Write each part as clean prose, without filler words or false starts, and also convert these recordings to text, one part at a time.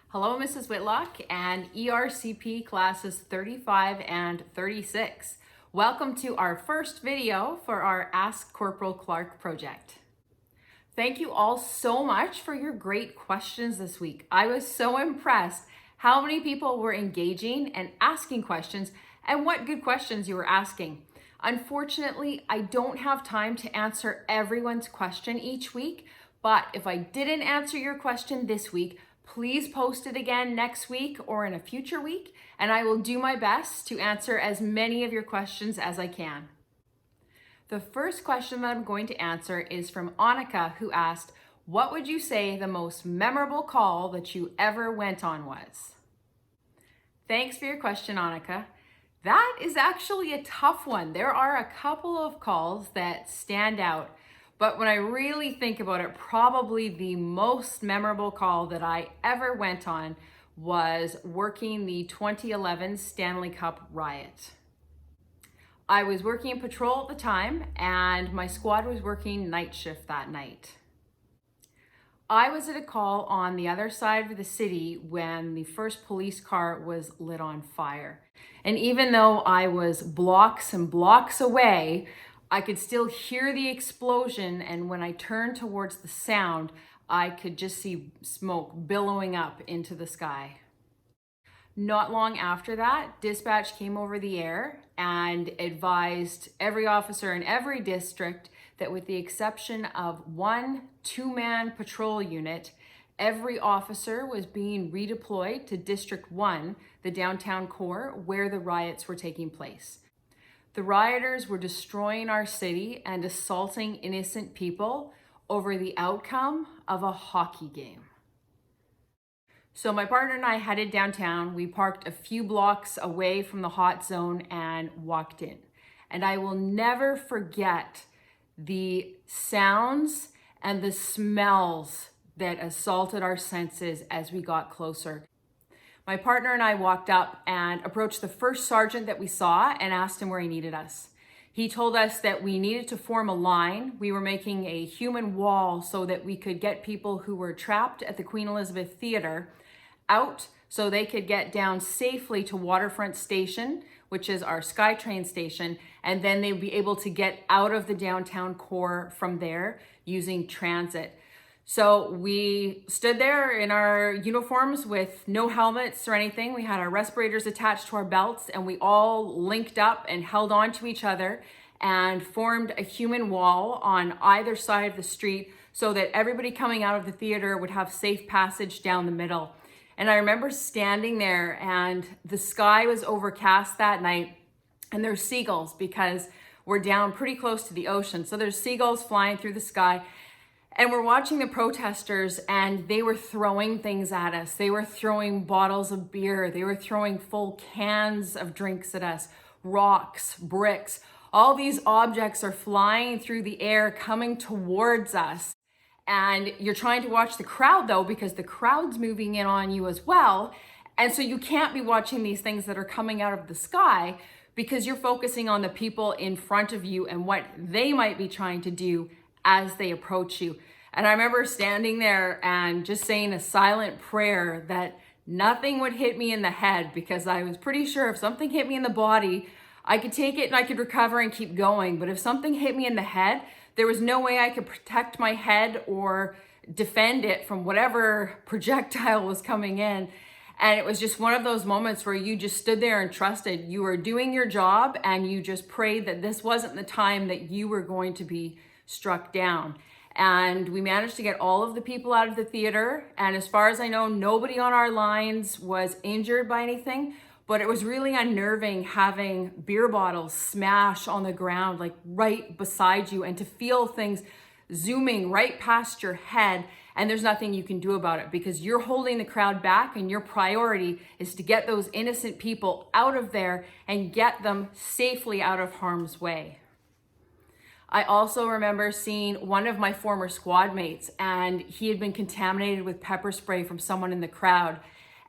Hello, Mrs. Whitlock and ERCP classes 35 and 36. Welcome to our first video for our Ask Corporal Clark project. Thank you all so much for your great questions this week. I was so impressed how many people were engaging and asking questions and what good questions you were asking. Unfortunately, I don't have time to answer everyone's question each week, but if I didn't answer your question this week, please post it again next week or in a future week, and I will do my best to answer as many of your questions as I can. The first question that I'm going to answer is from Anneke, who asked, what would you say the most memorable call that you ever went on was? Thanks for your question, Anneke. That is actually a tough one. There are a couple of calls that stand out, but when I really think about it, probably the most memorable call that I ever went on was working the 2011 Stanley Cup riot. I was working in patrol at the time and my squad was working night shift that night. I was at a call on the other side of the city when the first police car was lit on fire. And even though I was blocks and blocks away, I could still hear the explosion, and when I turned towards the sound, I could just see smoke billowing up into the sky. Not long after that, dispatch came over the air and advised every officer in every district that with the exception of one two-man patrol unit, every officer was being redeployed to District 1, the downtown core, where the riots were taking place. The rioters were destroying our city and assaulting innocent people over the outcome of a hockey game. So my partner and I headed downtown. We parked a few blocks away from the hot zone and walked in. And I will never forget the sounds and the smells that assaulted our senses as we got closer. My partner and I walked up and approached the first sergeant that we saw and asked him where he needed us. He told us that we needed to form a line. We were making a human wall so that we could get people who were trapped at the Queen Elizabeth Theatre out so they could get down safely to Waterfront Station, which is our SkyTrain station, and then they'd be able to get out of the downtown core from there using transit. So we stood there in our uniforms with no helmets or anything. We had our respirators attached to our belts and we all linked up and held on to each other and formed a human wall on either side of the street so that everybody coming out of the theater would have safe passage down the middle. And I remember standing there and the sky was overcast that night and there's seagulls because we're down pretty close to the ocean. So there's seagulls flying through the sky. And we're watching the protesters and they were throwing things at us. They were throwing bottles of beer. They were throwing full cans of drinks at us, rocks, bricks. All these objects are flying through the air, coming towards us. And you're trying to watch the crowd though, because the crowd's moving in on you as well. And so you can't be watching these things that are coming out of the sky because you're focusing on the people in front of you and what they might be trying to do as they approach you. And I remember standing there and just saying a silent prayer that nothing would hit me in the head because I was pretty sure if something hit me in the body, I could take it and I could recover and keep going. But if something hit me in the head, there was no way I could protect my head or defend it from whatever projectile was coming in. And it was just one of those moments where you just stood there and trusted you were doing your job and you just prayed that this wasn't the time that you were going to be struck down. And we managed to get all of the people out of the theater. And as far as I know, nobody on our lines was injured by anything, but it was really unnerving having beer bottles smash on the ground, like right beside you, and to feel things zooming right past your head. And there's nothing you can do about it because you're holding the crowd back and your priority is to get those innocent people out of there and get them safely out of harm's way. I also remember seeing one of my former squad mates and he had been contaminated with pepper spray from someone in the crowd.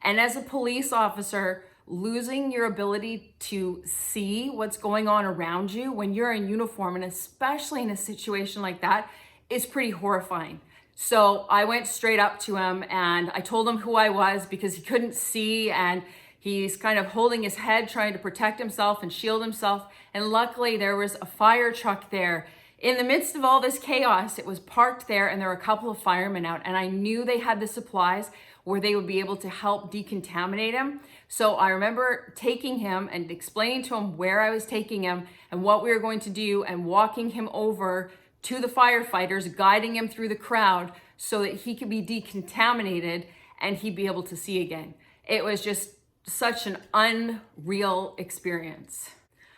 And as a police officer, losing your ability to see what's going on around you when you're in uniform, and especially in a situation like that, is pretty horrifying. So I went straight up to him and I told him who I was because he couldn't see, and he's kind of holding his head, trying to protect himself and shield himself. And luckily there was a fire truck there. In the midst of all this chaos, it was parked there and there were a couple of firemen out, and I knew they had the supplies where they would be able to help decontaminate him. So I remember taking him and explaining to him where I was taking him and what we were going to do, and walking him over to the firefighters, guiding him through the crowd so that he could be decontaminated and he'd be able to see again. It was just such an unreal experience.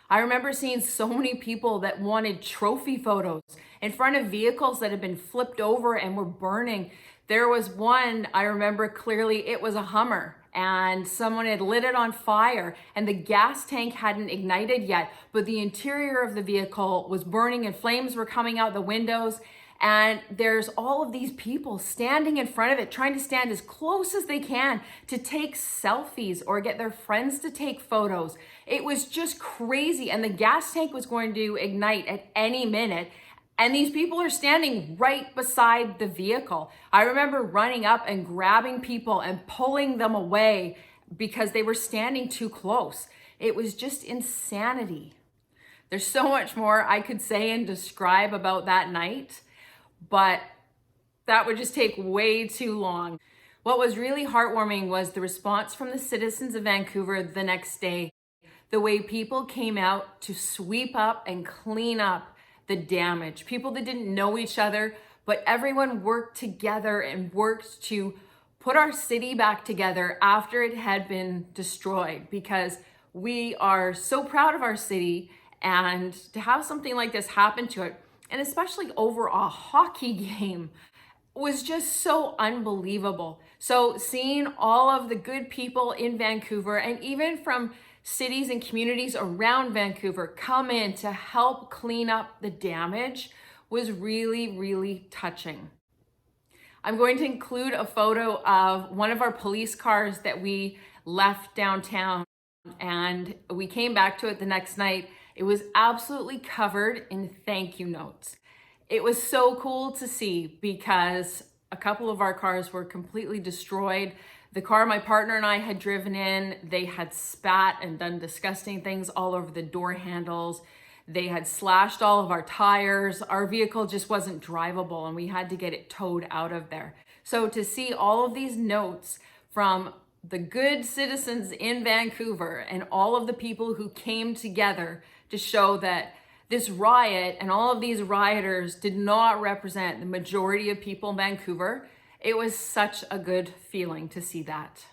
I remember seeing so many people that wanted trophy photos in front of vehicles that had been flipped over and were burning. There was one, I remember clearly, it was a Hummer, and someone had lit it on fire and the gas tank hadn't ignited yet, but the interior of the vehicle was burning and flames were coming out the windows. And there's all of these people standing in front of it, trying to stand as close as they can to take selfies or get their friends to take photos. It was just crazy. And the gas tank was going to ignite at any minute. And these people are standing right beside the vehicle. I remember running up and grabbing people and pulling them away because they were standing too close. It was just insanity. There's so much more I could say and describe about that night, but that would just take way too long. What was really heartwarming was the response from the citizens of Vancouver the next day. The way people came out to sweep up and clean up the damage. People that didn't know each other, but everyone worked together and worked to put our city back together after it had been destroyed, because we are so proud of our city, and to have something like this happen to it, and especially over a hockey game, was just so unbelievable. So seeing all of the good people in Vancouver, and even from cities and communities around Vancouver, come in to help clean up the damage was really, really touching. I'm going to include a photo of one of our police cars that we left downtown, and we came back to it the next night. It was absolutely covered in thank you notes. It was so cool to see because a couple of our cars were completely destroyed. The car my partner and I had driven in, they had spat and done disgusting things all over the door handles. They had slashed all of our tires. Our vehicle just wasn't drivable and we had to get it towed out of there. So to see all of these notes from the good citizens in Vancouver and all of the people who came together to show that this riot and all of these rioters did not represent the majority of people in Vancouver, it was such a good feeling to see that.